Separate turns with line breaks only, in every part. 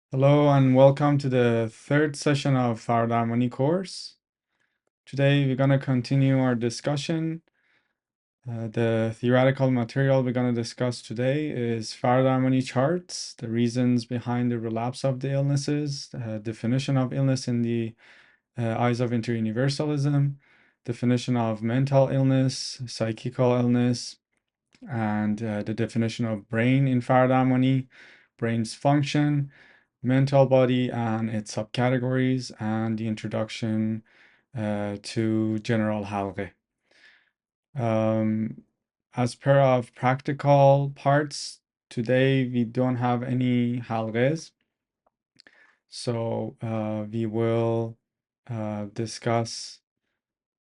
Hello and welcome to the third session of our Harmony course. Today we're going to continue our discussion. The theoretical material we're going to discuss today is Faraday harmony charts, the reasons behind the relapse of the illnesses, definition of illness in the eyes of interuniversalism, definition of mental illness, psychical illness, and the definition of brain in Faraday harmony, brain's function, mental body and its subcategories, and the introduction to General Halgheh. As per of practical parts, today we don't have any Halghehs, so we will discuss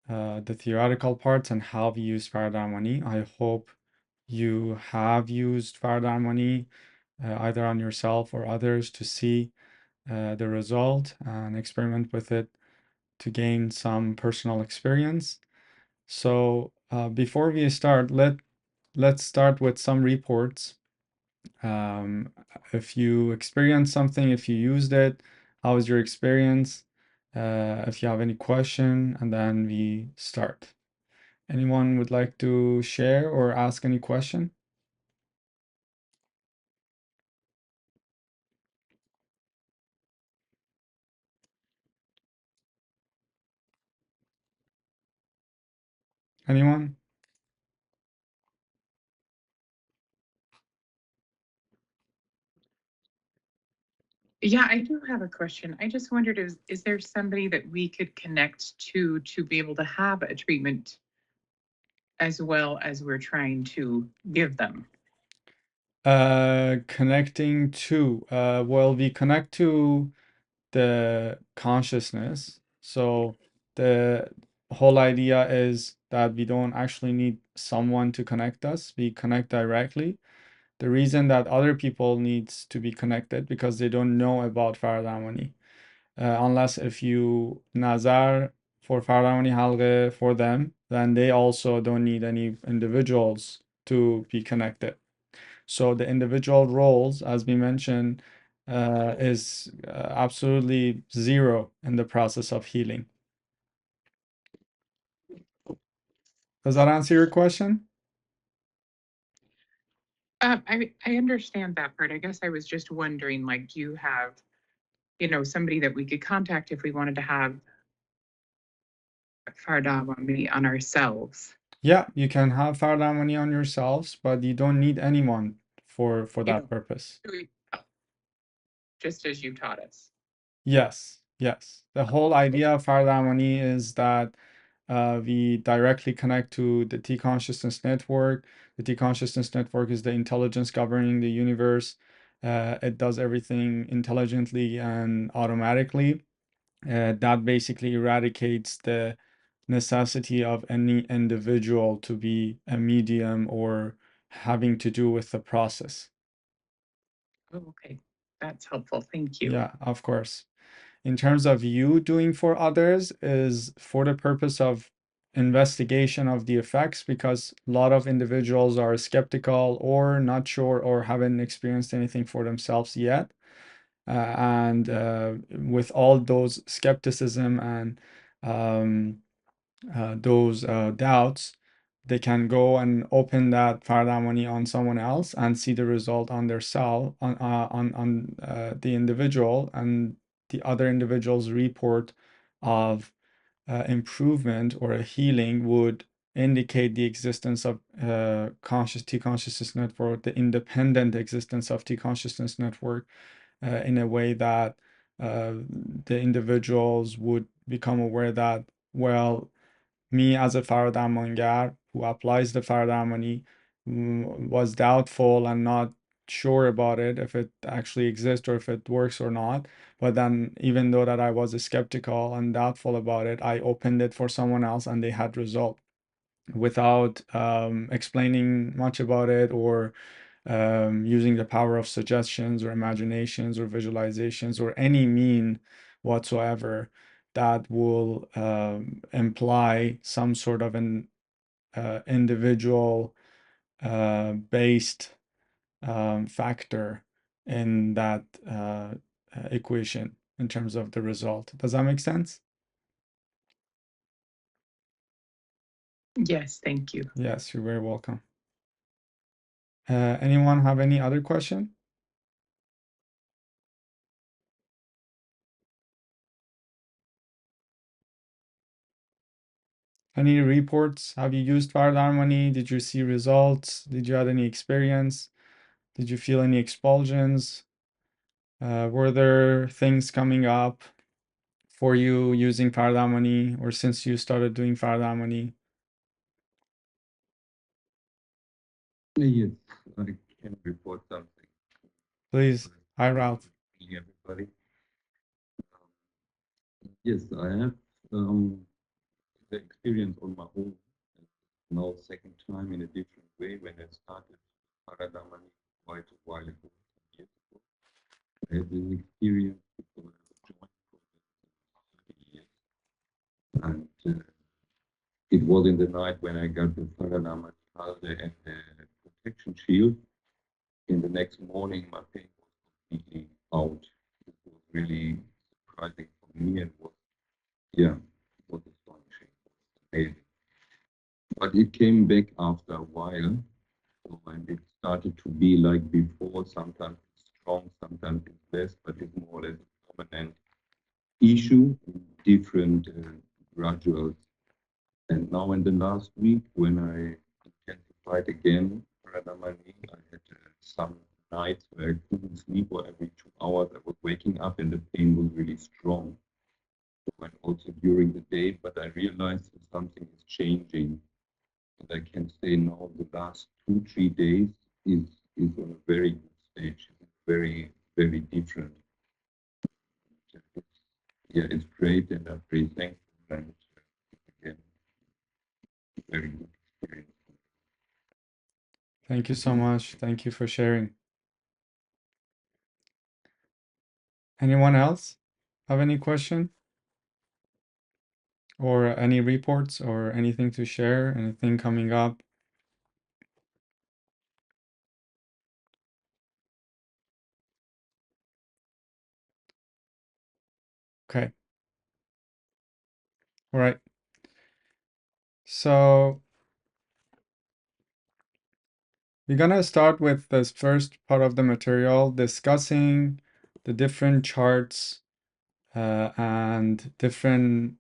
the theoretical parts and how we use Faraday harmony. I hope you have used Faraday harmony either on yourself or others to see the result and experiment with it to gain some personal experience. So before we start, let's start with some reports. Um, if you experienced something, if you used it, how was your experience? If you have any question, and then we start. Anyone would like to share or ask any question? Anyone?
Yeah, I do have a question. I just wondered, is there somebody that we could connect to be able to have a treatment as well as we're trying to give them?
Connecting to, well, we connect to the consciousness. So the whole idea is that we don't actually need someone to connect us. We connect directly. The reason that other people needs to be connected because they don't know about Faraday harmony. Unless if you nazar for Faraday harmony halqe for them, then they also don't need any individuals to be connected. So the individual roles, as we mentioned, is absolutely zero in the process of healing. Does that answer your question?
I understand that part. I guess I was just wondering, like, do you have, somebody that we could contact if we wanted to have Fardawami on ourselves?
Yeah, you can have Faraday harmony on yourselves, but you don't need anyone for
You
that
know,
purpose.
just as you taught us.
Yes, yes. The whole idea of Faraday harmony is that we directly connect to the T consciousness network. The T consciousness network is the intelligence governing the universe. It does everything intelligently and automatically. That basically eradicates the necessity of any individual to be a medium or having to do with the process.
Oh, okay. That's helpful. Thank you.
Yeah, of course. In terms of you doing for others is for the purpose of investigation of the effects, because a lot of individuals are skeptical or not sure or haven't experienced anything for themselves yet. And with all those skepticism and those doubts, they can go and open that Fardamani on someone else and see the result on their self, on the individual, and the other individual's report of improvement or a healing would indicate the existence of T consciousness network, the independent existence of T consciousness network, in a way that the individuals would become aware that, well, me as a Faradaymangar who applies the Faradayamani was doubtful and not sure about it, if it actually exists or if it works or not. But then even though that I was skeptical and doubtful about it, I opened it for someone else and they had result without explaining much about it or using the power of suggestions or imaginations or visualizations or any mean whatsoever that will imply some sort of an individual based factor in that equation in terms of the result. Does that make sense?
Yes, thank you.
Yes, you're very welcome. Anyone have any other question? Any reports? Have you used Fire Harmony? Did you see results? Did you have any experience? Did you feel any expulsions? Were there things coming up for you using Fire Harmony or since you started doing Fire Harmony?
Yes, I can report something.
Please. Hi, Ralph.
Everybody. Yes, I have the experience on my own. Now, second time in a different way when I started Paradamani quite a while ago, years ago. I had this experience because I was joined for 30 years. And it was in the night when I got the Paradamani Halgheh and the protection shield. In the next morning, my pain was completely out. It was really surprising for me and was, yeah, it was astonishing, amazing. But it came back after a while. So, and it started to be like before, sometimes it's strong, sometimes it's less, but it's more or less a permanent issue, different graduals. And now in the last week, when I intensified again Pranamani, I had some nights where I couldn't sleep, or every 2 hours I was waking up and the pain was really strong. So, and also during the day, but I realized that something is changing. And I can say now the last 2, 3 days is on a very good stage. It's very, very different. It's, yeah, it's great, and I'm very thankful. And again, very good experience.
Thank you so much. Thank you for sharing. Anyone else have any question or any reports or anything to share? Anything coming up? Okay. All right. So we're gonna start with this first part of the material, discussing the different charts and different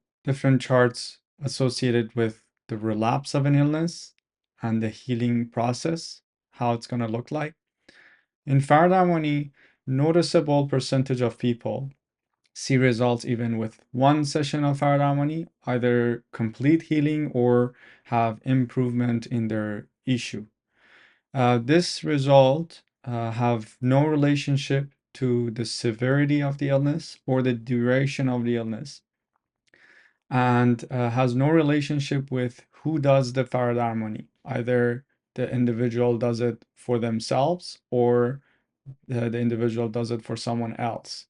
charts associated with the relapse of an illness and the healing process, how it's gonna look like. In Fardamani, noticeable percentage of people see results even with one session of Fardamani, either complete healing or have improvement in their issue. This result have no relationship to the severity of the illness or the duration of the illness, and has no relationship with who does the Farad harmony. Either the individual does it for themselves or the individual does it for someone else.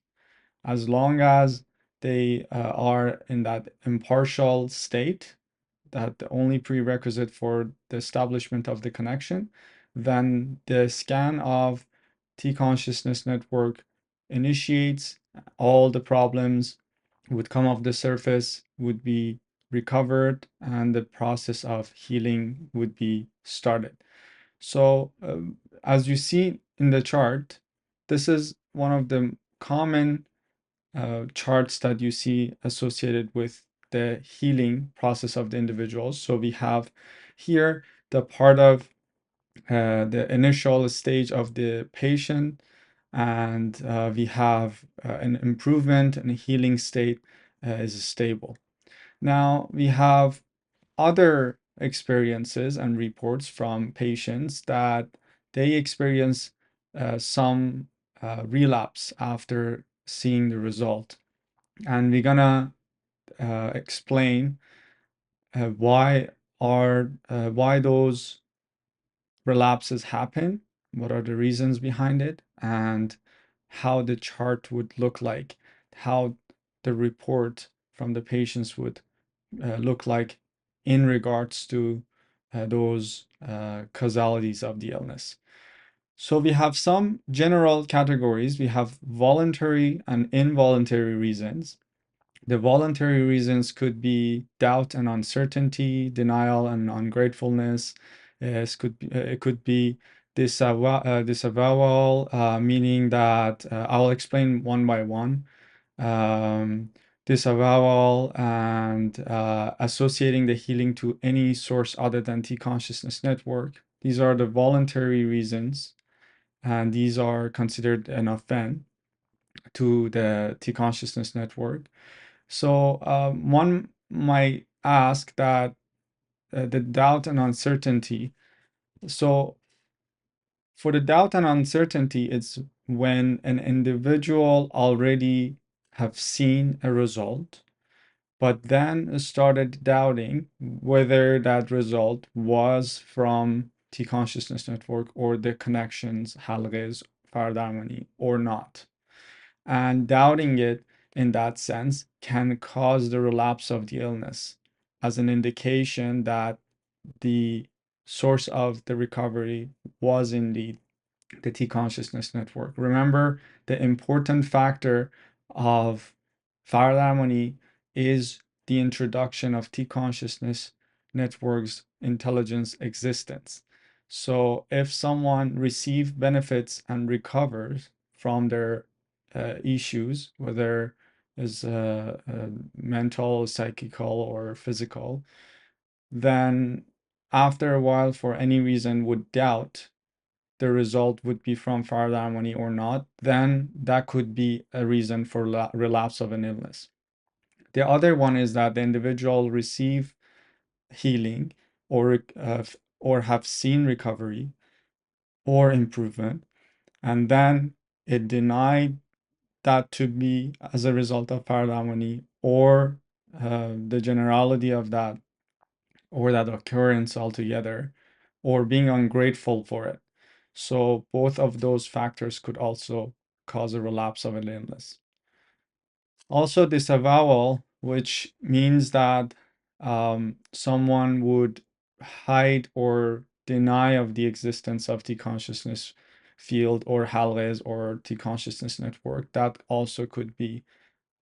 As long as they are in that impartial state, that the only prerequisite for the establishment of the connection, then the scan of T consciousness network initiates, all the problems would come off the surface, would be recovered, and the process of healing would be started. So, as you see in the chart, this is one of the common charts that you see associated with the healing process of the individuals. So we have here the part of the initial stage of the patient, and we have an improvement and a healing state is stable. Now we have other experiences and reports from patients that they experience some relapse after seeing the result. And we're gonna explain why those relapses happen, what are the reasons behind it, and how the chart would look like, how the report from the patients would look like in regards to those causalities of the illness. So we have some general categories. We have voluntary and involuntary reasons. The voluntary reasons could be doubt and uncertainty, denial and ungratefulness. It could be disavowal, meaning that I'll explain one by one. Um, Disavowal and associating the healing to any source other than T consciousness network. These are the voluntary reasons, and these are considered an offense to the T consciousness network. So one might ask that the doubt and uncertainty. So for the doubt and uncertainty, it's when an individual already have seen a result, but then started doubting whether that result was from T consciousness network or the connections, Halgheh's Fardamani, or not. And doubting it in that sense can cause the relapse of the illness as an indication that the source of the recovery was indeed the T consciousness network. Remember, the important factor of Faraday is the introduction of T consciousness networks intelligence existence. So if someone receives benefits and recovers from their issues, whether is mental, psychical, or physical, then after a while, for any reason, would doubt the result would be from Faraday harmony or not, then that could be a reason for relapse of an illness. The other one is that the individual receive healing or have seen recovery or improvement, and then it denied that to be as a result of Faraday harmony or the generality of that or that occurrence altogether, or being ungrateful for it. So both of those factors could also cause a relapse of an illness. Also, disavowal, which means that someone would hide or deny of the existence of T consciousness field or Halgheh's or T consciousness network. That also could be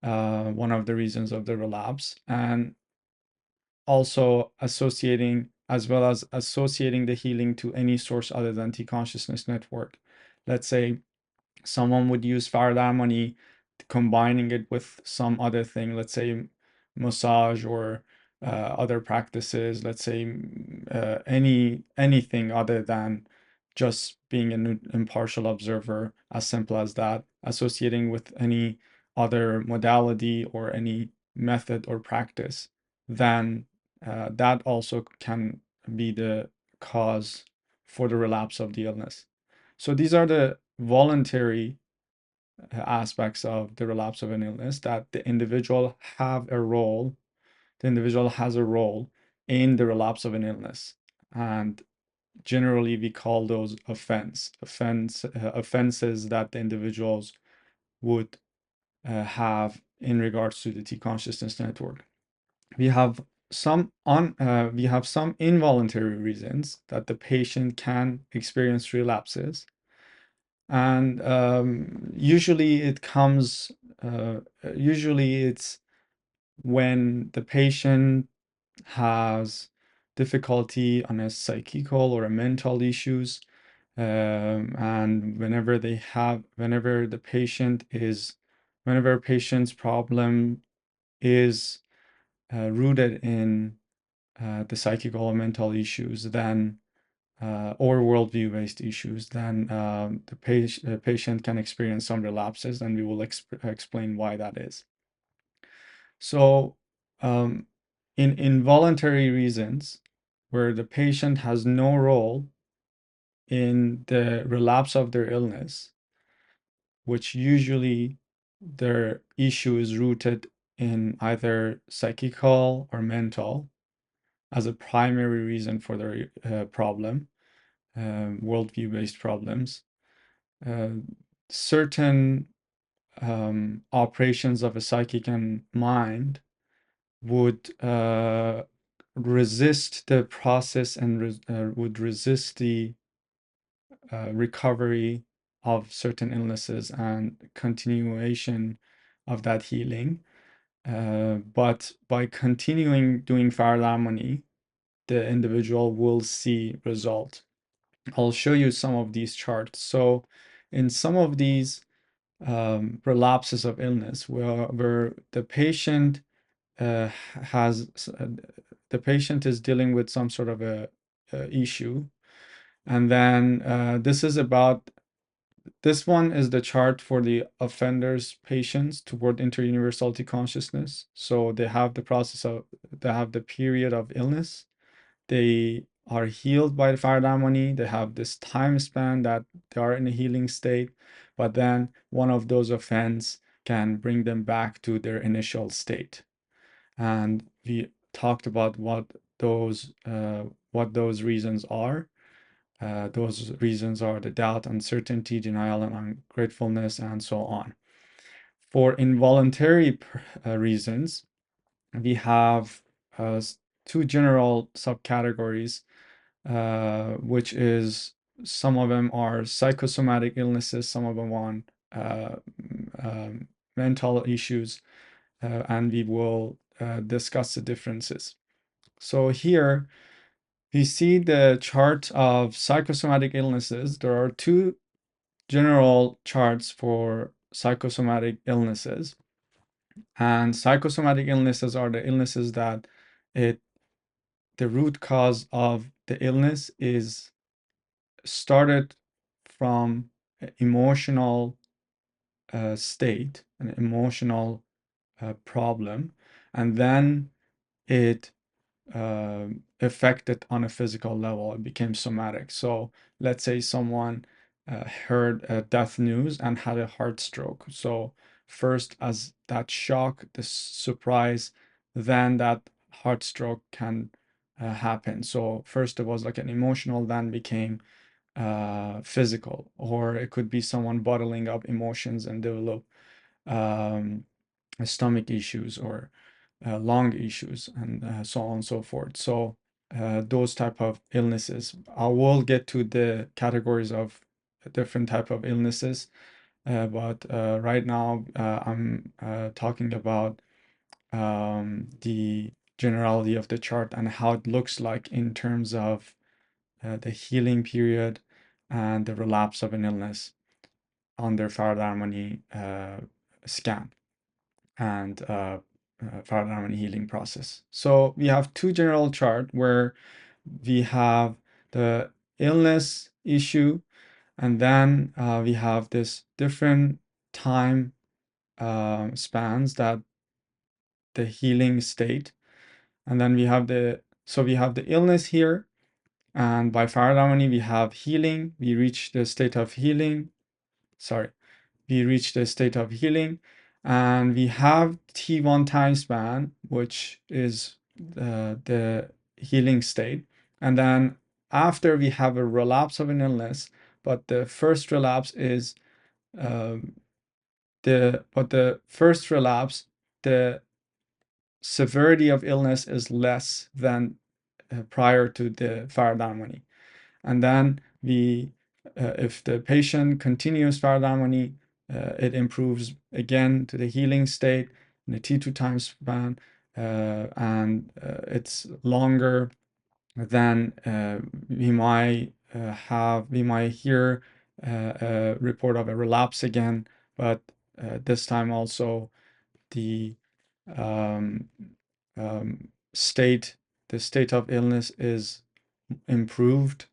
one of the reasons of the relapse. And also associating, as well as associating the healing to any source other than T consciousness network. Let's say someone would use Faraday harmony, combining it with some other thing, let's say massage or other practices, let's say anything other than just being an impartial observer, as simple as that, associating with any other modality or any method or practice, then that also can be the cause for the relapse of the illness. So these are the voluntary aspects of the relapse of an illness, that the individual has a role in the relapse of an illness. And generally we call those offenses that the individuals would have in regards to the T consciousness network. We have some involuntary reasons that the patient can experience relapses, and usually it's when the patient has difficulty on a psychical or a mental issues, and whenever a patient's problem is rooted in the psychical or mental issues, then or worldview based issues, then the patient can experience some relapses, and we will explain why that is. So, in involuntary reasons, where the patient has no role in the relapse of their illness, which usually their issue is rooted in either psychical or mental as a primary reason for their problem, worldview-based problems. Certain operations of a psychic and mind would resist the process and would resist the recovery of certain illnesses and continuation of that healing. But by continuing doing Faradamani, the individual will see result. I'll show you some of these charts. So in some of these relapses of illness where the patient has the patient is dealing with some sort of a issue, and then this one is the chart for the offenders patients toward interuniversality consciousness. So they have the period of illness, they are healed by the Faradamani, they have this time span that they are in a healing state, but then one of those offense can bring them back to their initial state. And we talked about what those reasons are. Those reasons are the doubt, uncertainty, denial, and ungratefulness, and so on. For involuntary reasons, we have two general subcategories, which is some of them are psychosomatic illnesses, some of them are mental issues, and we will discuss the differences. So here we see the chart of psychosomatic illnesses. There are two general charts for psychosomatic illnesses. And psychosomatic illnesses are the illnesses that the root cause of the illness is started from emotional state, an emotional problem, and then it affected on a physical level. It became somatic. So let's say someone heard death news and had a heart stroke. So first, as that shock, the surprise, then that heart stroke can happen. So first it was like an emotional, then became physical, or it could be someone bottling up emotions and develop um, stomach issues or lung issues and so on and so forth. So those type of illnesses. I will get to the categories of different type of illnesses, but right now I'm talking about the generality of the chart and how it looks like in terms of the healing period and the relapse of an illness under Faradamani scan and Faradamani healing process. So we have two general chart where we have the illness issue, and then we have this different time spans that the healing state, and then we have the illness here, and by Faradamani we have healing. We reach the state of healing. Sorry, we reach the state of healing, and we have T1 time span, which is the healing state. And then after we have a relapse of an illness, but the first relapse is the first relapse, the severity of illness is less than prior to the Faradamani. And then if the patient continues Faradamani, it improves again to the healing state in the T2 time span, and it's longer than we might hear a report of a relapse again, but this time also the um, state of illness is improved.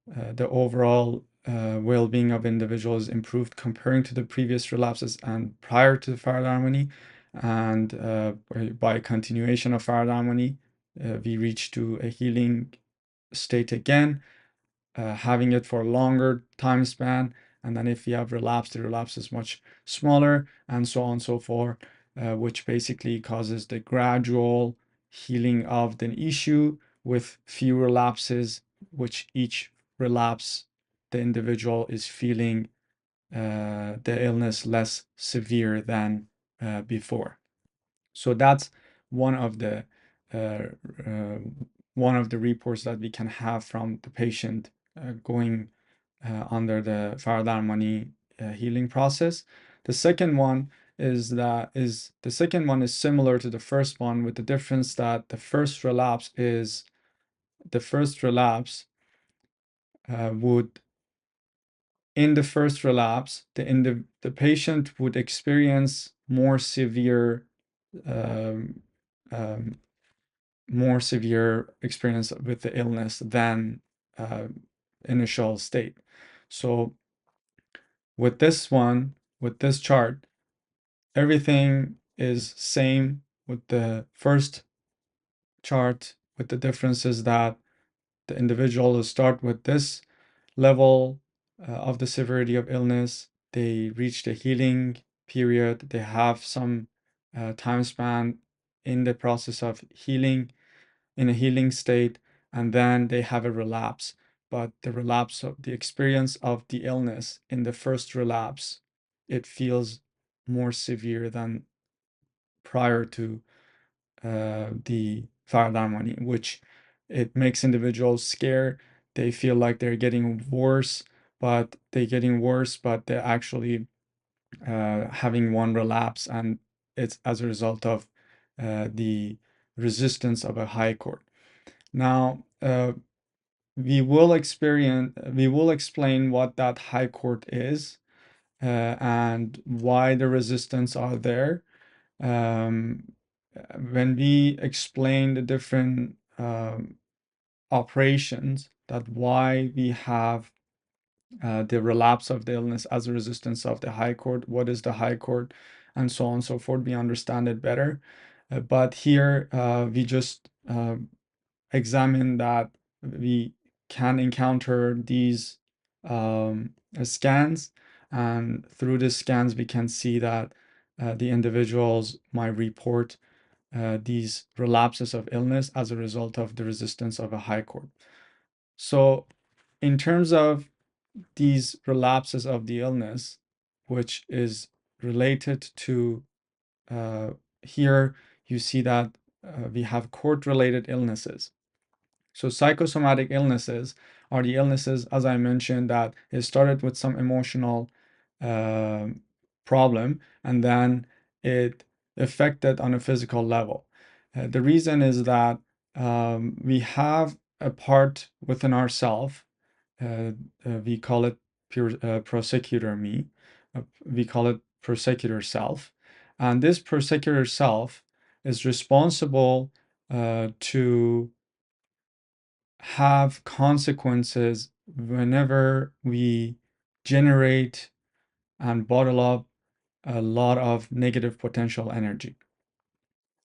The overall well-being of individuals improved comparing to the previous relapses and prior to the Faradamani, and by continuation of Faradamani, we reach to a healing state again, having it for a longer time span. And then if we have relapse, the relapse is much smaller, and so on and so forth, which basically causes the gradual healing of the issue with few relapses, which each relapse, the individual is feeling the illness less severe than before. So that's one of the uh, uh, one of the reports that we can have from the patient going under the Faradarmani healing process. The second one is similar to the first one, with the difference that the first relapse would in the first relapse, the patient would experience um, um, more severe experience with the illness than uh, initial state. So with this chart, everything is same with the first chart, with the differences that the individual will start with this level of the severity of illness. They reach the healing period. They have some time span in the process of healing, in a healing state, and then they have a relapse. But the relapse of the experience of the illness in the first relapse, it feels more severe than prior to the Faradarmani, which it makes individuals scared. They feel like they're getting worse, but they're actually having one relapse, and it's as a result of the resistance of a high court. Now, we will explain what that high court is and why the resistance are there. When we explain the different operations, that why we have the relapse of the illness as a resistance of the high court, what is the high court, and so on and so forth, we understand it better. But here we just examine that we can encounter these scans, and through the scans we can see that the individuals might report these relapses of illness as a result of the resistance of a high court. So in terms of these relapses of the illness, which is related to here, you see that we have court-related illnesses. So psychosomatic illnesses are the illnesses, as I mentioned, that it started with some emotional uh, problem, and then it affected on a physical level. The reason is that we have a part within ourself. We call it prosecutor me. We call it prosecutor self, and this prosecutor self is responsible to have consequences whenever we generate and bottle up a lot of negative potential energy.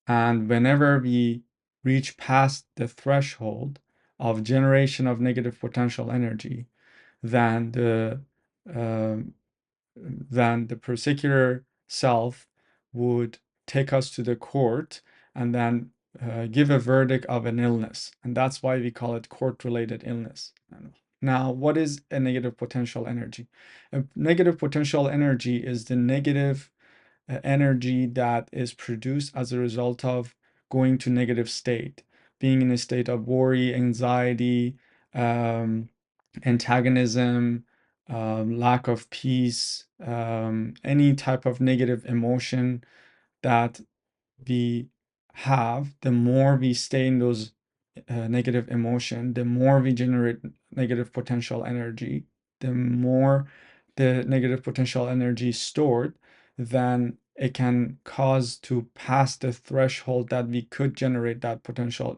And whenever we reach past the threshold of generation of negative potential energy, then um, then the persecutor self would take us to the court and then give a verdict of an illness. And that's why we call it court-related illness. Now, what is a negative potential energy? A negative potential energy is the negative energy that is produced as a result of going to negative state, being in a state of worry, anxiety, antagonism, lack of peace, any type of negative emotion that we have. The more we stay in those negative emotion, the more we generate negative potential energy, the more the negative potential energy stored, then it can cause to pass the threshold that we could generate that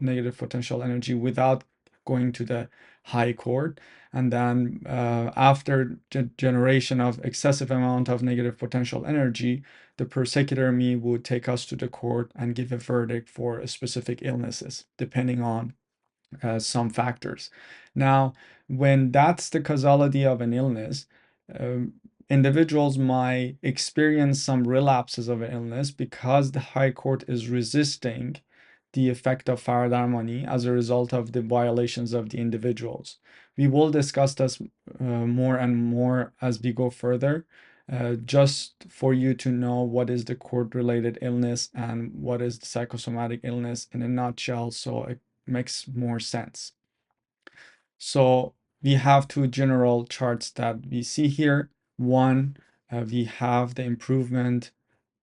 negative potential energy without going to the high court. And then after generation of excessive amount of negative potential energy, the persecutor me would take us to the court and give a verdict for specific illnesses, depending on some factors. Now, when that's the causality of an illness, um, individuals might experience some relapses of an illness because the High Court is resisting the effect of Faradarmani as a result of the violations of the individuals. We will discuss this more and more as we go further, just for you to know what is the court-related illness and what is the psychosomatic illness in a nutshell, so it makes more sense. So we have two general charts that we see here. One, we have the improvement,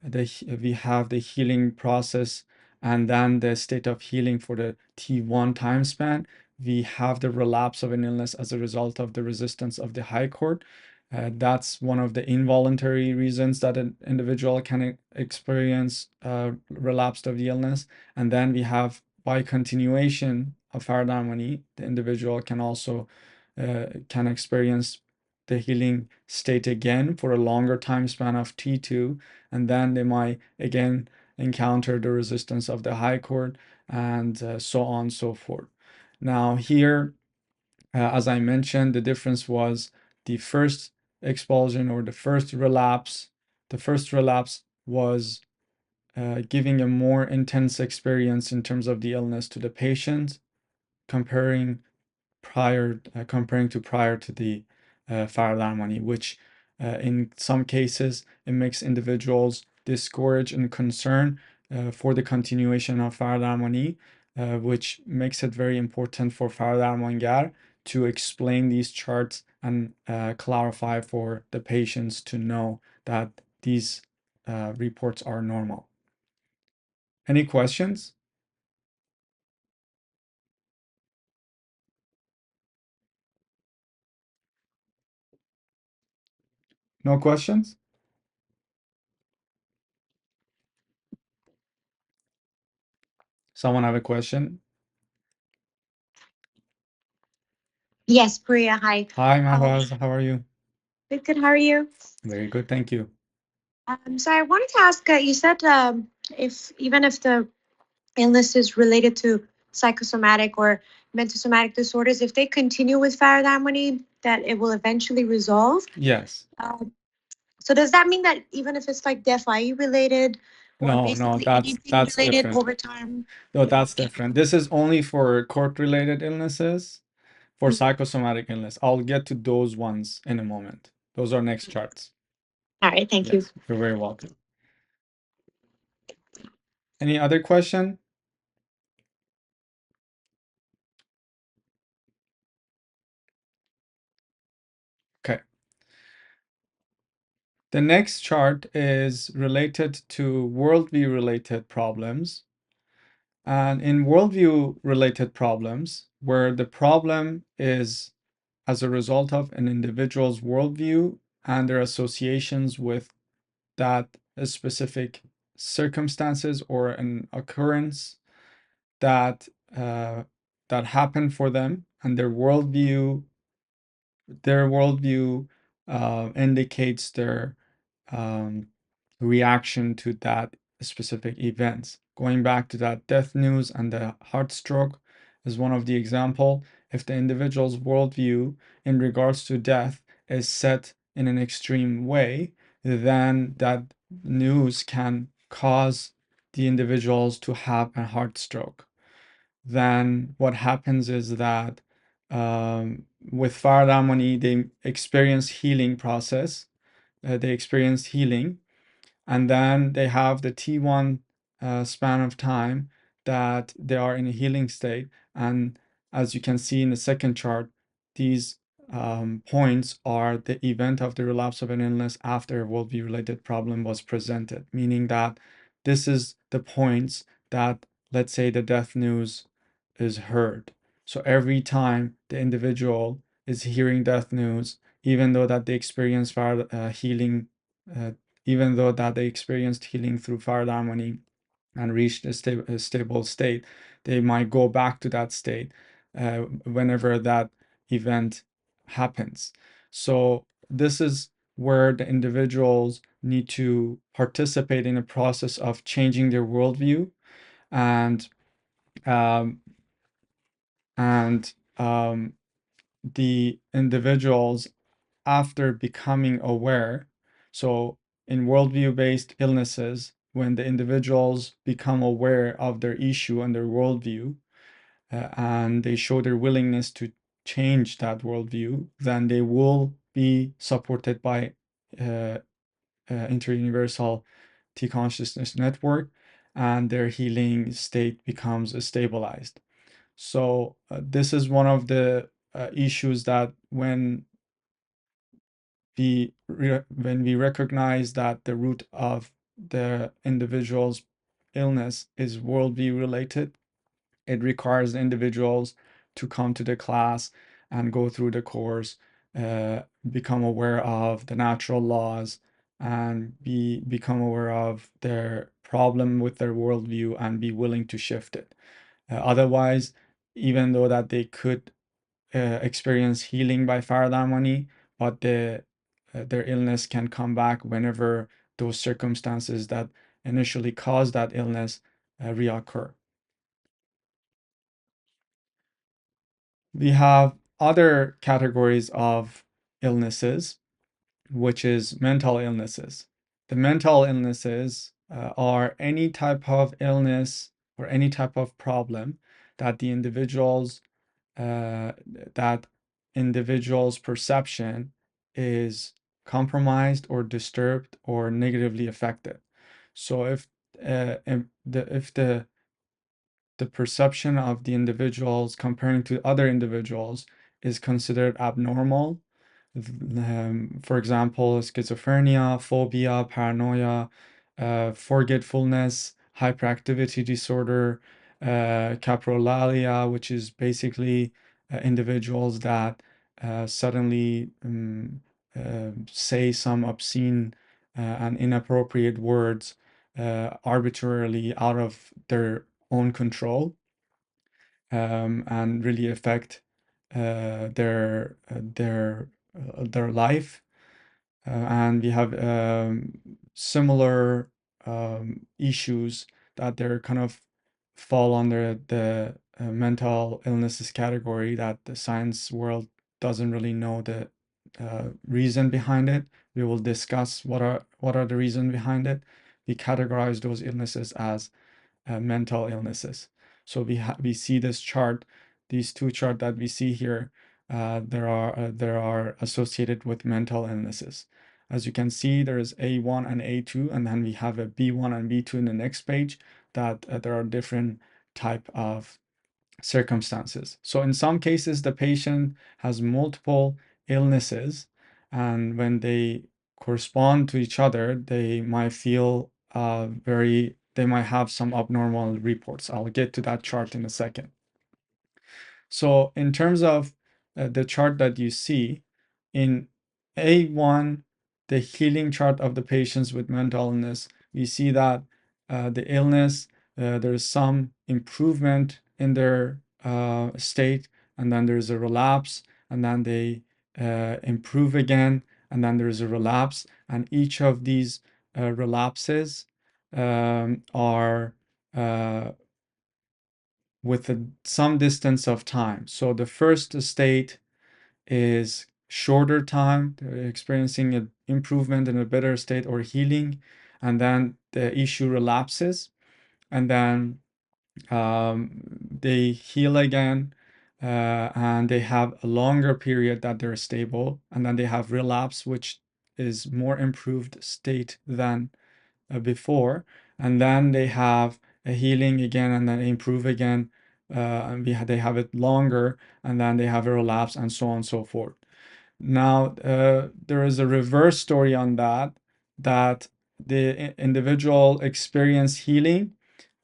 we have the healing process, and then the state of healing for the T1 time span. We have the relapse of an illness as a result of the resistance of the high court. That's one of the involuntary reasons that an individual can experience relapse of the illness. And then we have, by continuation of paradharmony, the individual can also can experience the healing state again for a longer time span of T2, and then they might again encounter the resistance of the high court, and so on and so forth. Now here, as I mentioned, the difference was the first expulsion or the first relapse. The first relapse was giving a more intense experience in terms of the illness to the patient, comparing comparing to prior to the Farah, which in some cases it makes individuals discouraged and concerned for the continuation of Farah, which makes it very important for Farah to explain these charts and clarify for the patients to know that these reports are normal. Any questions? No questions? Someone have a question?
Yes, Priya. Hi.
Hi, Mahaz. How are you?
Good, good. How are you?
Very good, thank you.
So I wanted to ask, you said if even if the illness is related to psychosomatic or mental somatic disorders, if they continue with parathyroid, that it will eventually resolve.
Yes.
So does that mean that even if it's like DFI related or
No,
basically anything
that's
related
different.
over time?
No, that's different. This is only for court-related illnesses, for psychosomatic illness. I'll get to those ones in a moment. Those are next charts.
All right, thank you.
Yes, you're very welcome. Any other question? Okay. The next chart is related to worldview related problems. And in worldview related problems, where the problem is as a result of an individual's worldview and their associations with that specific circumstances or an occurrence that that happened for them, and their worldview indicates their um, reaction to that specific events. Going back to that death news and the heart stroke is one of the example. If the individual's worldview in regards to death is set in an extreme way, then that news can cause the individuals to have a heart stroke. Then what happens is that with Faradamani, they experience healing process. They experience healing, and then they have the T1 span of time that they are in a healing state. And as you can see in the second chart, these points are the event of the relapse of an illness after a worldview related problem was presented, meaning that this is the points that, let's say, the death news is heard. So every time the individual is hearing death news, even though that they experience healing, uh, even though that they experienced healing through Faradharmony and reached a stable state, they might go back to that state whenever that event happens. So this is where the individuals need to participate in a process of changing their worldview, and um, and the individuals, after becoming aware, so in worldview based illnesses, when the individuals become aware of their issue and their worldview, and they show their willingness to change that worldview, then they will be supported by uh, Interuniversal T consciousness network, and their healing state becomes stabilized. So this is one of the issues that when we recognize that the root of the individual's illness is worldview related, it requires individuals to come to the class and go through the course, become aware of the natural laws, and become aware of their problem with their worldview and be willing to shift it. Otherwise, even though that they could experience healing by Faradamani, but their illness can come back whenever those circumstances that initially caused that illness reoccur. We have other categories of illnesses, which is mental illnesses. The mental illnesses are any type of illness or any type of problem that the that individual's perception is compromised or disturbed or negatively affected. So if the perception of the individuals comparing to other individuals is considered abnormal, for example, schizophrenia, phobia, paranoia, forgetfulness, hyperactivity disorder, caprolalia, which is basically individuals that suddenly say some obscene and inappropriate words arbitrarily out of their own control, and really affect their life. And we have similar issues that they're kind of fall under the mental illnesses category that the science world doesn't really know the reason behind it. We will discuss what are the reason behind it. We categorize those illnesses as mental illnesses. So we see this chart, these two charts that we see here, there are associated with mental illnesses. As you can see, there is A1 and A2, and then we have a B1 and B2 in the next page, that there are different type of circumstances. So in some cases, the patient has multiple illnesses, and when they correspond to each other, they might feel they might have some abnormal reports. I'll get to that chart in a second. So in terms of the chart that you see, in A1, the healing chart of the patients with mental illness, we see that the illness, there is some improvement in their state, and then there's a relapse, and then they improve again, and then there's a relapse. And each of these relapses are with some distance of time. So the first state is shorter time, they're experiencing an improvement in a better state or healing, and then the issue relapses, and then they heal again, and they have a longer period that they're stable, and then they have relapse, which is more improved state than before, and then they have a healing again, and then improve again, and they have it longer, and then they have a relapse, and so on and so forth. Now, there is a reverse story on that, that the individual experience healing,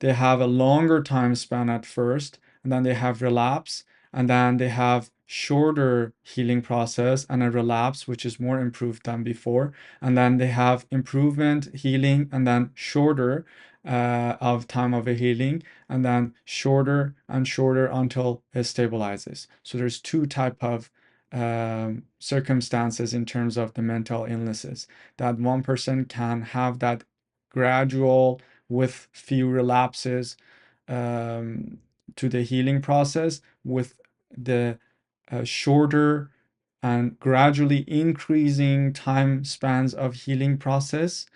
they have a longer time span at first, and then they have relapse, and then they have shorter healing process and a relapse, which is more improved than before, and then they have improvement, healing, and then shorter of time of a healing, and then shorter and shorter until it stabilizes. So there's two type of circumstances in terms of the mental illnesses, that one person can have that gradual with few relapses to the healing process, with the shorter and gradually increasing time spans of healing process,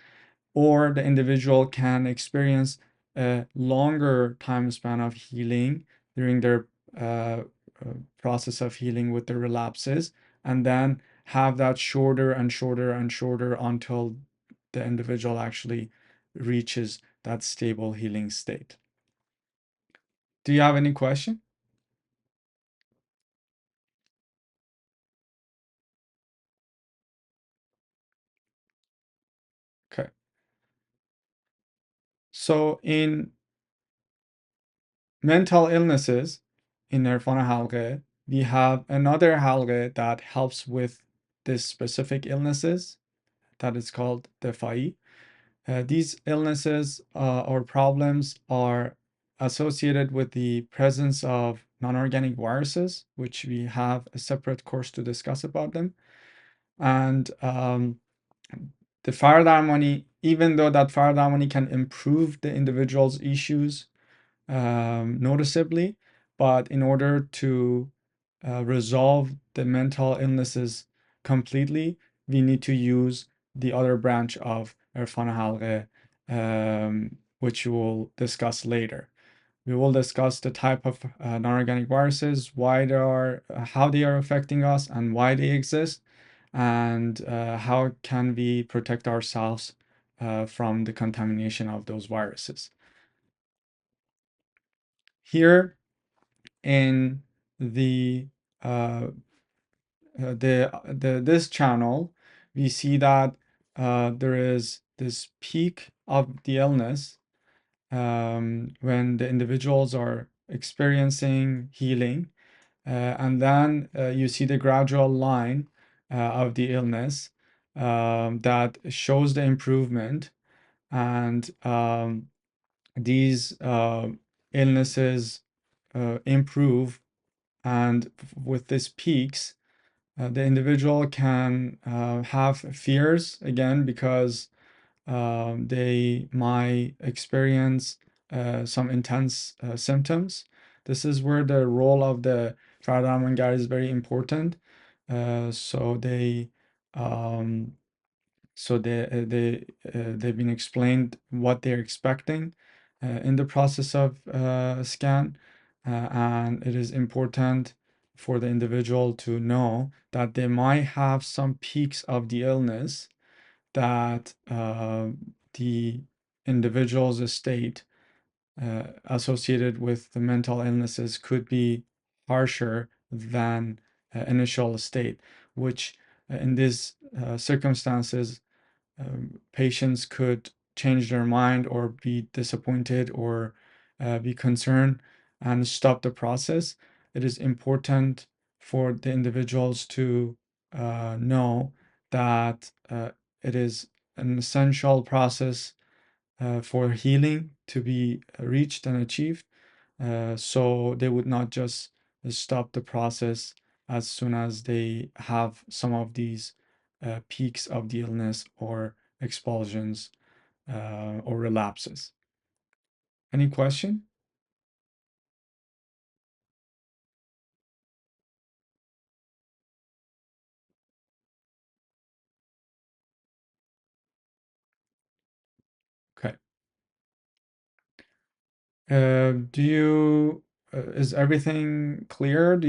or the individual can experience a longer time span of healing during their process of healing with the relapses, and then have that shorter and shorter and shorter until the individual actually reaches that stable healing state. Do you have any question? So in mental illnesses, in Erfan Halgheh, we have another Halgheh that helps with this specific illnesses that is called Defai. These illnesses or problems are associated with the presence of non-organic viruses, which we have a separate course to discuss about them. And the fire harmony, even though that fire harmony can improve the individual's issues noticeably, but in order to resolve the mental illnesses completely, we need to use the other branch of Erfan Halgheh, which we will discuss later. We will discuss the type of non-organic viruses, why they are, how they are affecting us, and why they exist, and how can we protect ourselves from the contamination of those viruses. Here in the this channel, we see that there is this peak of the illness when the individuals are experiencing healing, and then you see the gradual line of the illness that shows the improvement, and these illnesses improve, and with these peaks, the individual can have fears again because they might experience some intense symptoms. This is where the role of the Fardamangari is very important. So um, they've been explained what they're expecting in the process of scan, and it is important for the individual to know that they might have some peaks of the illness, that the individual's state associated with the mental illnesses could be harsher than initial state, which in these circumstances, patients could change their mind or be disappointed or be concerned and stop the process. It is important for the individuals to know that it is an essential process for healing to be reached and achieved. So they would not just stop the process as soon as they have some of these peaks of the illness or expulsions or relapses. Any question? Okay. Is everything clear?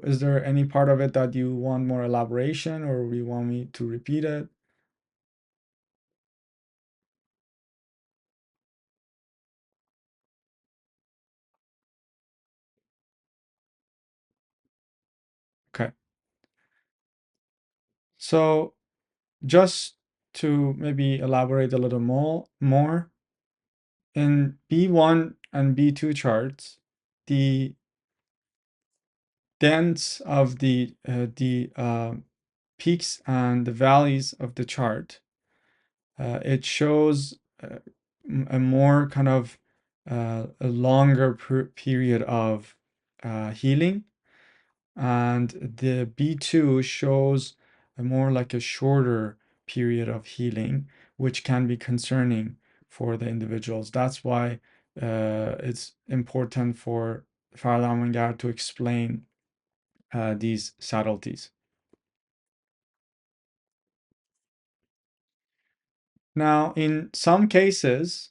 Is there any part of it that you want more elaboration or you want me to repeat it? Okay. So just to maybe elaborate a little more, in B1 and B2 charts, the dents of the peaks and the valleys of the chart, it shows a more kind of a longer period of healing, and the B2 shows a more like a shorter period of healing, which can be concerning for the individuals. That's why it's important for Farah Mangar to explain these subtleties. Now, in some cases,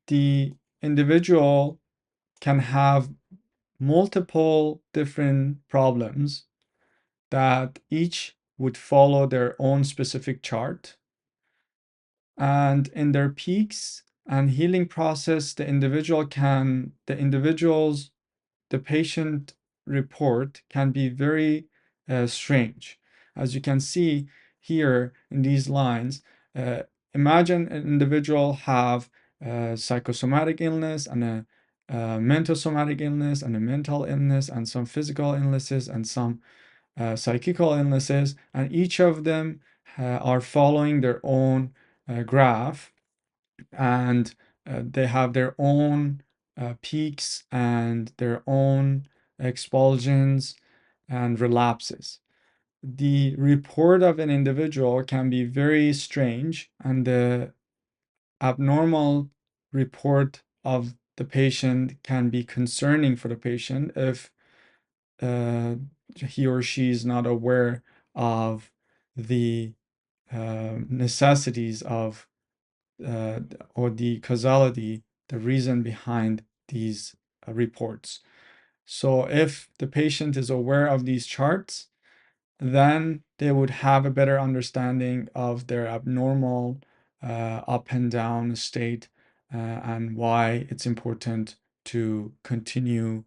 the individual can have multiple different problems that each would follow their own specific chart. And in their peaks and healing process, the patient report can be very strange. As you can see here in these lines, imagine an individual have psychosomatic illness and a mental somatic illness and a mental illness and some physical illnesses and some psychical illnesses, and each of them are following their own graph, and they have their own peaks and their own expulsions and relapses. The report of an individual can be very strange, and the abnormal report of the patient can be concerning for the patient if uh, he or she is not aware of the necessities of or the causality, the reason behind these reports. So if the patient is aware of these charts, then they would have a better understanding of their abnormal up and down state and why it's important to continue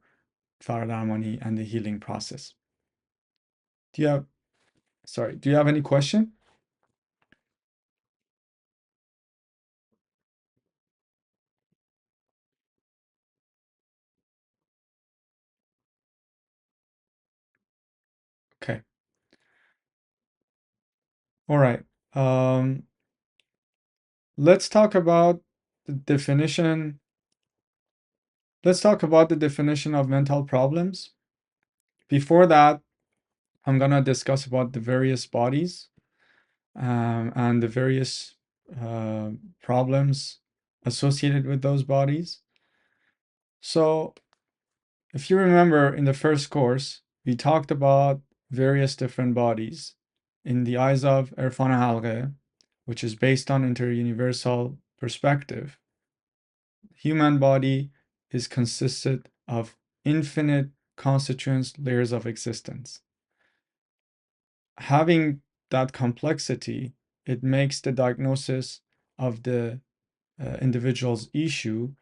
Faradamani and the healing process. Do you have, do you have any question? Okay. All right. Let's talk about the definition. Let's talk about the definition of mental problems. Before that, I'm gonna discuss about the various bodies and the various problems associated with those bodies. So, if you remember in the first course, we talked about various different bodies in the eyes of Erfan Halgheh, which is based on interuniversal perspective. Human body is consisted of infinite constituent layers of existence. Having that complexity, it makes the diagnosis of the individual's issue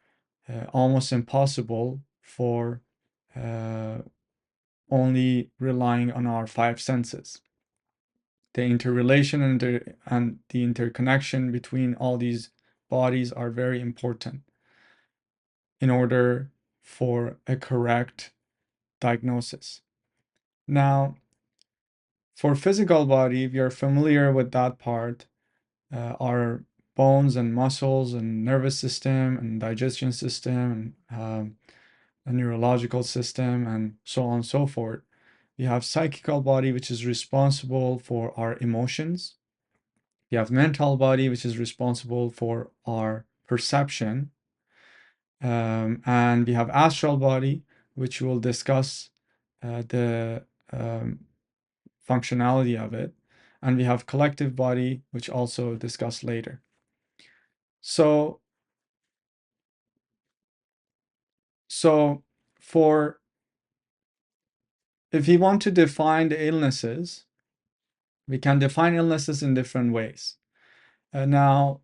almost impossible for only relying on our five senses. The interrelation and the interconnection between all these bodies are very important in order for a correct diagnosis. Now, for physical body, if you're familiar with that part, our bones and muscles and nervous system and digestion system and a neurological system and so on and so forth. You have psychical body, which is responsible for our emotions. You have mental body, which is responsible for our perception. And we have astral body, which we'll discuss the functionality of it. And we have collective body, which also discuss later. So for if we want to define the illnesses, we can define illnesses in different ways. Now,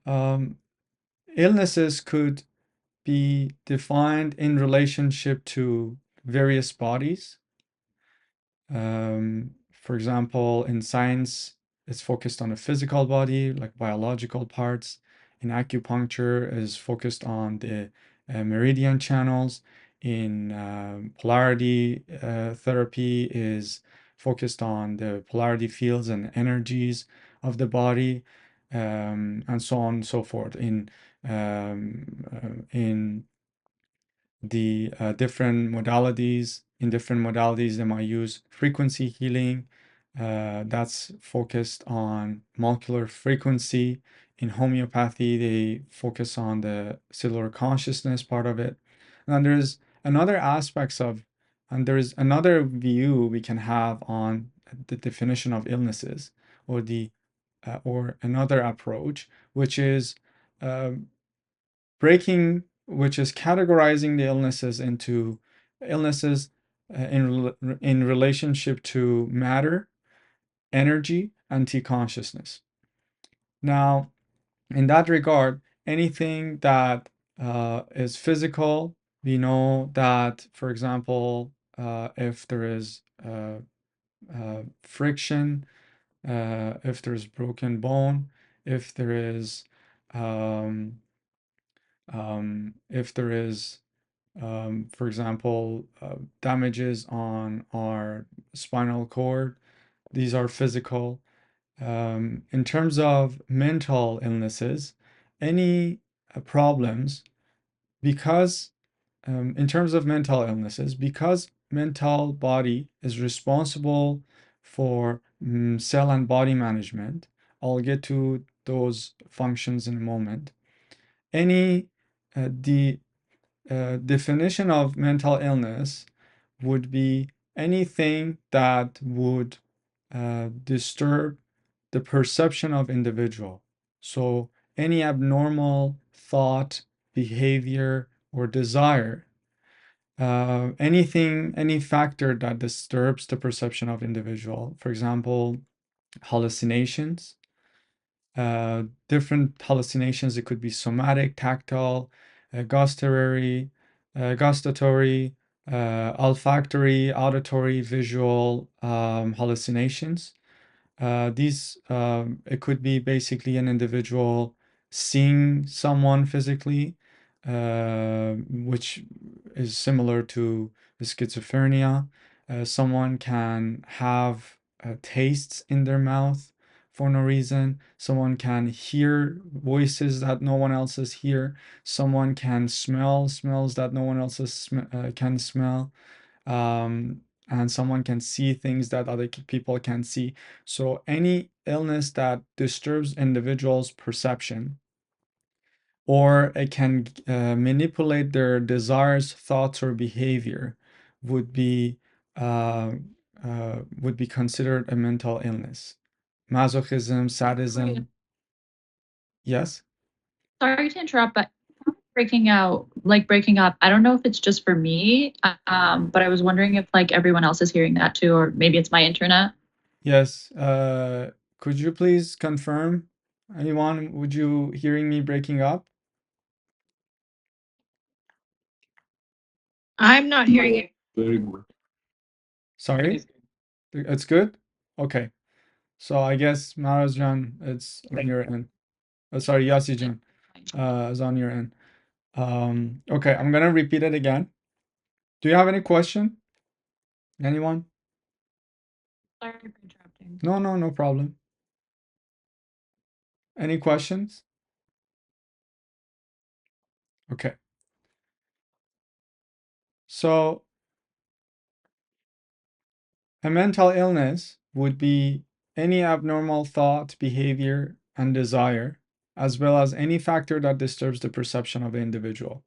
illnesses could be defined in relationship to various bodies. For example, in science, it's focused on a physical body, like biological parts. In acupuncture, is focused on the meridian channels. In polarity therapy, is focused on the polarity fields and energies of the body, and so on and so forth. In the different modalities. In different modalities, they might use frequency healing. That's focused on molecular frequency. In homeopathy, they focus on the cellular consciousness part of it. And there's another aspects of, and there is another view we can have on the definition of illnesses, or the or another approach, which is which is categorizing the illnesses into illnesses in relationship to matter, energy, and T-consciousness. Now, in that regard, anything that is physical, we know that, for example, if there is friction, if there's broken bone, if there is If there is, for example, damages on our spinal cord, these are physical. In terms of mental illnesses, any problems, because in terms of mental illnesses, because mental body is responsible for cell and body management. I'll get to those functions in a moment. The definition of mental illness would be anything that would disturb the perception of individual. So any abnormal thought, behavior, or desire, any factor that disturbs the perception of individual. For example, hallucinations, different hallucinations. It could be somatic, tactile, gustatory, olfactory, auditory, visual hallucinations. These it could be basically an individual seeing someone physically, which is similar to schizophrenia. Someone can have tastes in their mouth for no reason. Someone can hear voices that no one else is hear. Someone can smell smells that no one else can smell. And someone can see things that other people can see. So any illness that disturbs individuals' perception, or it can manipulate their desires, thoughts, or behavior, would be uh, would be considered a mental illness. Masochism, sadism. Yes.
Sorry to interrupt, but breaking up. I don't know if it's just for me, but I was wondering if like everyone else is hearing that too, or maybe it's my internet.
Yes. Could you please confirm? Anyone, would you hearing me breaking up?
I'm not hearing it.
Very good.
Sorry? It's good? Okay. So I guess Marazjan, it's on your end. Oh, sorry, Yasijan, is on your end. Okay, I'm gonna repeat it again. Do you have any question? Anyone?
Sorry for interrupting.
No, no problem. Any questions? Okay. So a mental illness would be any abnormal thought, behavior, and desire, as well as any factor that disturbs the perception of the individual,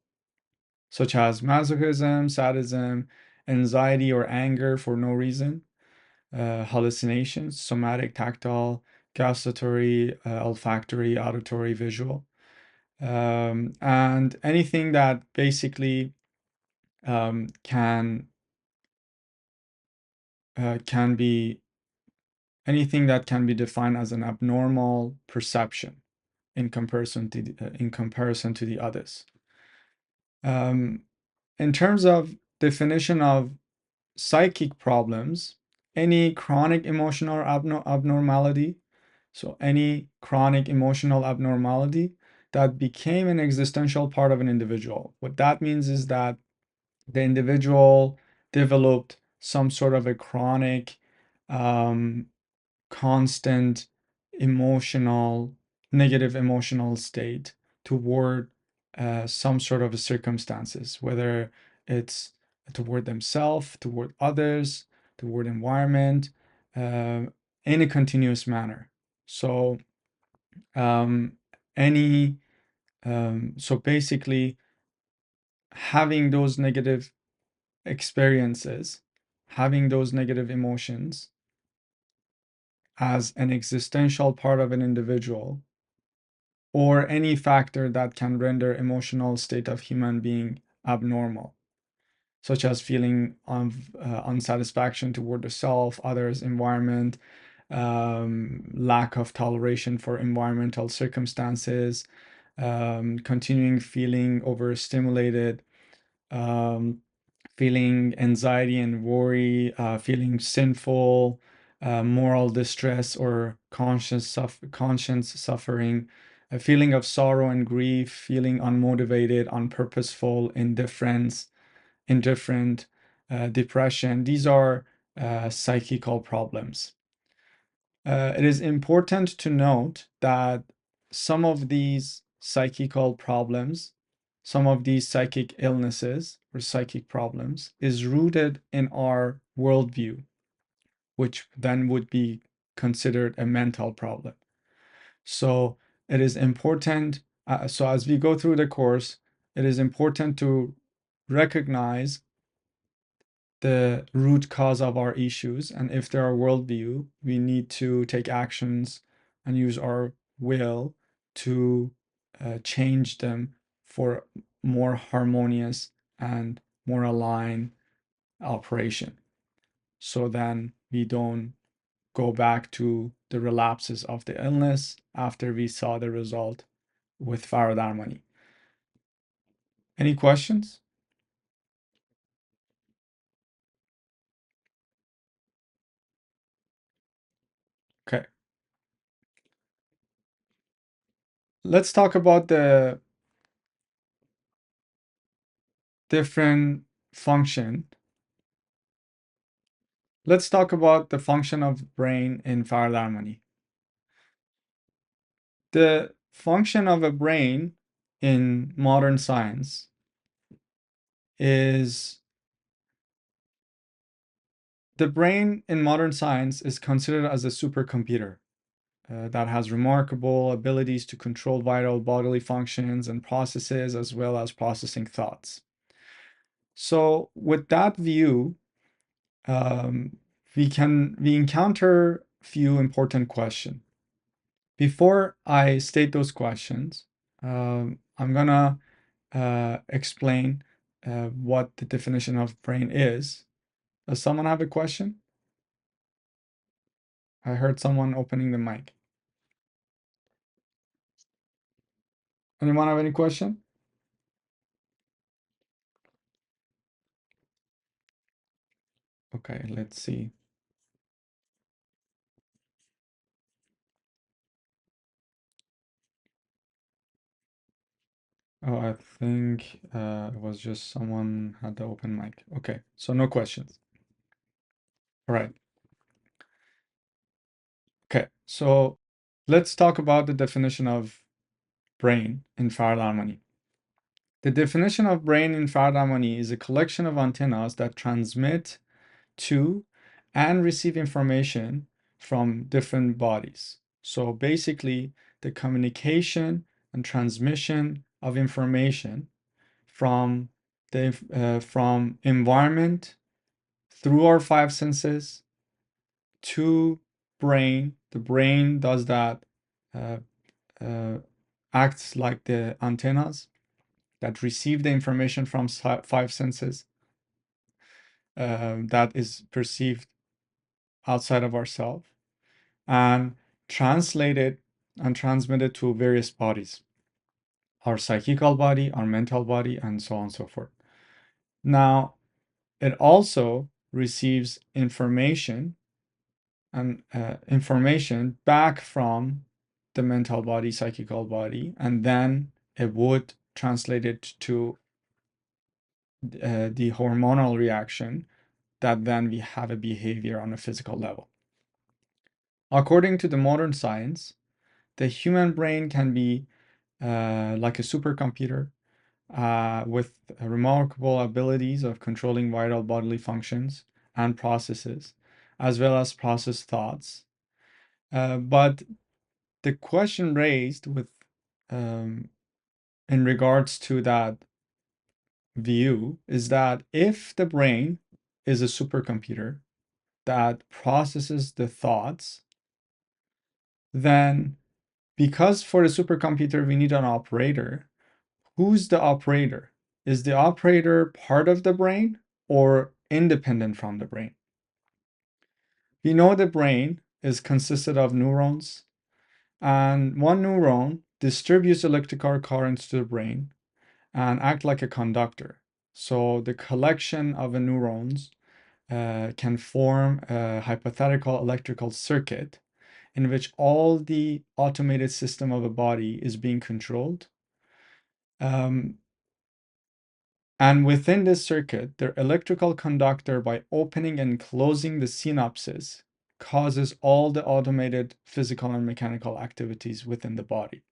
such as masochism, sadism, anxiety or anger for no reason, hallucinations, somatic, tactile, gustatory, olfactory, auditory, visual, and anything that basically can be anything that can be defined as an abnormal perception in comparison to the others. In terms of definition of psychic problems, any chronic emotional abnormality, so any chronic emotional abnormality that became an existential part of an individual. What that means is that the individual developed some sort of a chronic, constant negative emotional state toward some sort of circumstances, whether it's toward themselves, toward others, toward environment, uh, in a continuous manner. So any so basically having those negative experiences, having those negative emotions as an existential part of an individual, or any factor that can render emotional state of human being abnormal, such as feeling of unsatisfaction toward the self, others, environment, lack of toleration for environmental circumstances, continuing feeling overstimulated, um, feeling anxiety and worry, feeling sinful, moral distress or conscience suffering, a feeling of sorrow and grief, feeling unmotivated, unpurposeful, indifferent, depression. These are psychical problems. It is important to note that some of these psychical problems, some of these psychic illnesses or psychic problems is rooted in our worldview, which then would be considered a mental problem. So it is important, so as we go through the course, it is important to recognize the root cause of our issues. And if there are worldview, we need to take actions and use our will to change them for more harmonious and more aligned operation. So then we don't go back to the relapses of the illness after we saw the result with Farad Armani. Any questions? Okay. Let's talk about the different function. Let's talk about the function of brain in Farad Armani. The function of a brain in modern science is the brain in modern science is considered as a supercomputer that has remarkable abilities to control vital bodily functions and processes as well as processing thoughts. So with that view, we encounter few important questions. Before I state those questions, I'm gonna explain what the definition of brain is. Does someone have a question? I heard someone opening the mic. Anyone have any question? Okay, let's see. Oh, I think it was just someone had the open mic. Okay, so no questions. All right. Okay, so let's talk about the definition of brain in Farad Armani. The definition of brain in Farad Armani is a collection of antennas that transmit to and receive information from different bodies. So basically, the communication and transmission of information from from environment through our five senses to brain. The brain does that, uh, acts like the antennas that receive the information from five senses that is perceived outside of ourselves and translate it and transmit it to various bodies, our psychical body, our mental body, and so on and so forth. Now, it also receives information and information back from the mental body, psychical body, and then it would translate it to the hormonal reaction that then we have a behavior on a physical level. According to the modern science, the human brain can be like a supercomputer with remarkable abilities of controlling vital bodily functions and processes, as well as process thoughts. But the question raised with in regards to that view is that if the brain is a supercomputer that processes the thoughts, then because for the supercomputer we need an operator, who's the operator? Is the operator part of the brain or independent from the brain? We know the brain is consisted of neurons, and one neuron distributes electrical currents to the brain and act like a conductor. So the collection of the neurons can form a hypothetical electrical circuit in which all the automated system of a body is being controlled. And within this circuit, the electrical conductor, by opening and closing the synapses, causes all the automated physical and mechanical activities within the body.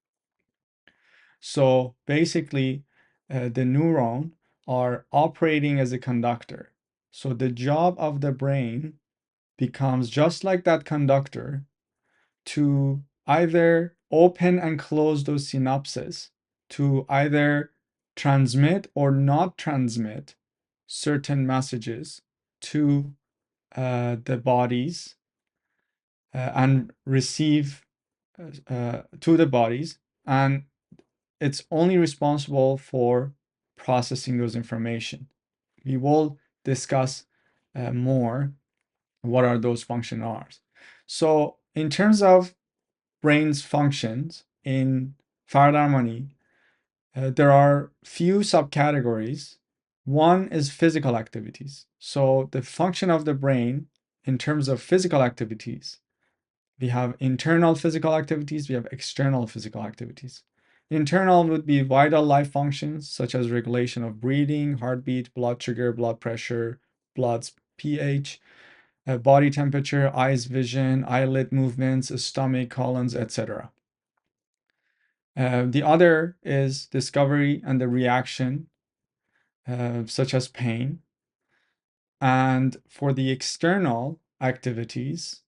So basically, the neuron are operating as a conductor. So the job of the brain becomes just like that conductor to either open and close those synapses, to either transmit or not transmit certain messages to the bodies and receive to the bodies, and it's only responsible for processing those information. We will discuss more what are those function R's. So in terms of brain's functions in Faraday harmony, there are few subcategories. One is physical activities. So the function of the brain in terms of physical activities, we have internal physical activities, we have external physical activities. Internal would be vital life functions such as regulation of breathing, heartbeat, blood sugar, blood pressure, blood's pH, body temperature, eyes vision, eyelid movements, stomach, colons, etc. The other is discovery and the reaction, such as pain. And for the external activities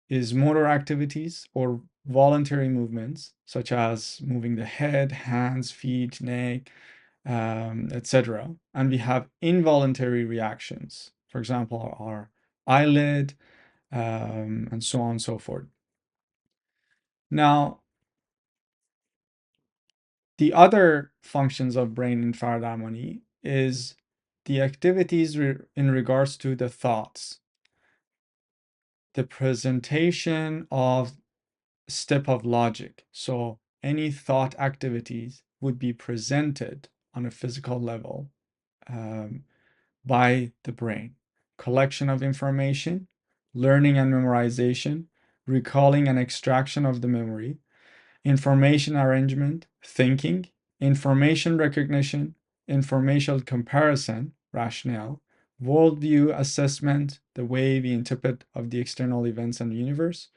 is motor activities or voluntary movements, such as moving the head, hands, feet, neck, etc. And we have involuntary reactions, for example, our eyelid, and so on and so forth. Now, the other functions of brain in Faraday harmony is the activities in regards to the thoughts, the presentation of step of logic. So any thought activities would be presented on a physical level by the brain. Collection of information, learning and memorization, recalling and extraction of the memory, information arrangement, thinking, information recognition, information comparison, rationale, worldview assessment, the way we interpret of the external events and the universe,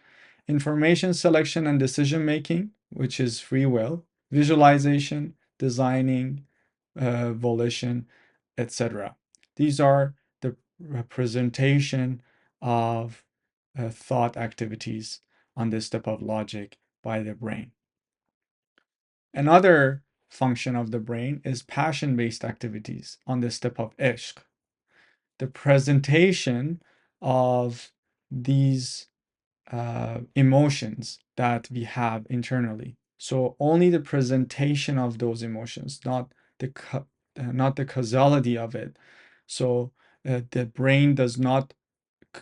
information selection and decision making, which is free will, visualization, designing, volition, etc. These are the representation of thought activities on this step of logic by the brain. Another function of the brain is passion-based activities on the step of ishq. The presentation of these emotions that we have internally. So only the presentation of those emotions, not the causality of it. So the brain does not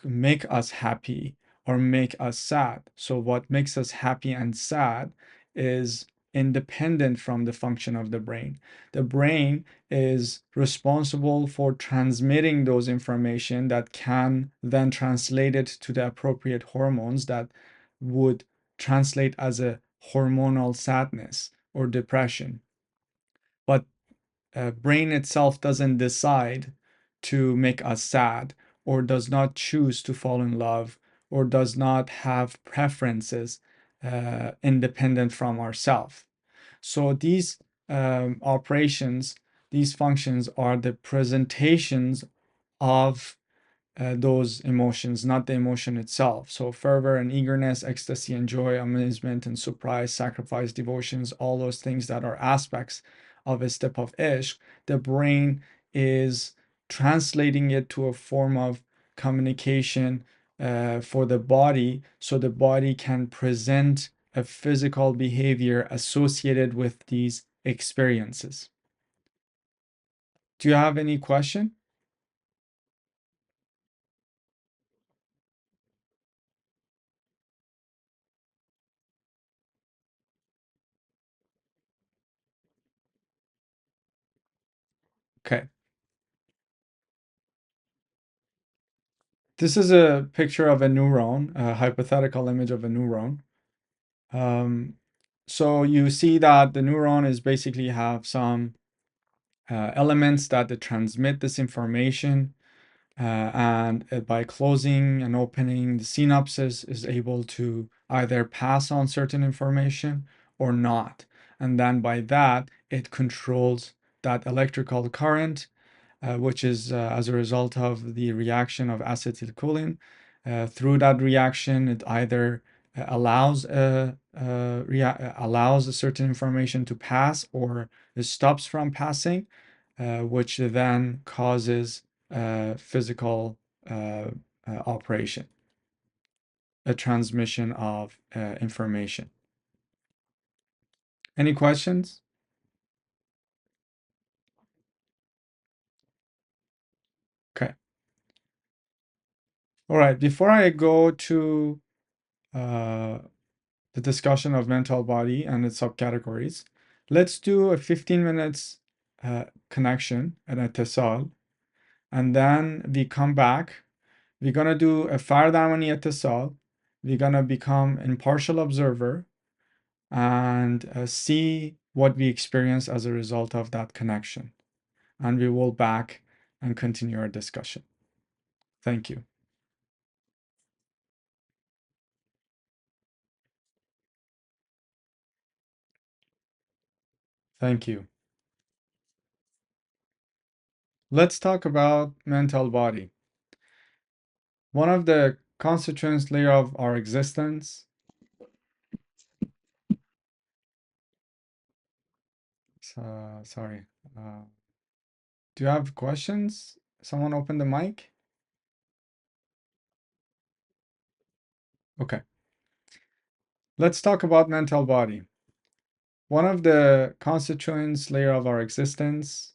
make us happy or make us sad. So what makes us happy and sad is independent from the function of the brain. The brain is responsible for transmitting those information that can then translate it to the appropriate hormones that would translate as a hormonal sadness or depression. But brain itself doesn't decide to make us sad, or does not choose to fall in love, or does not have preferences independent from ourself. So these operations, these functions are the presentations of those emotions, not the emotion itself. So fervor and eagerness, ecstasy and joy, amusement and surprise, sacrifice, devotions, all those things that are aspects of a step of ishq, the brain is translating it to a form of communication for the body, so the body can present a physical behavior associated with these experiences. Do you have any question? Okay. This is a picture of a neuron, a hypothetical image of a neuron. So you see that the neuron is basically have some elements that they transmit this information, and by closing and opening, the synapses is able to either pass on certain information or not. And then by that, it controls that electrical current, which is as a result of the reaction of acetylcholine. Through that reaction, it either allows a certain information to pass or it stops from passing, which then causes physical operation, a transmission of information. Any questions? Okay. All right. Before I go to the discussion of mental body and its subcategories, let's do a 15 minutes connection, an اتصال, and then we come back. We're gonna do a فردامنی اتصال. We're gonna become impartial observer and see what we experience as a result of that connection. And we will back and continue our discussion. Thank you. Thank you. Let's talk about mental body. One of the constituent layer of our existence. Sorry. Do you have questions? Someone open the mic? Okay. Let's talk about mental body. One of the constituents layer of our existence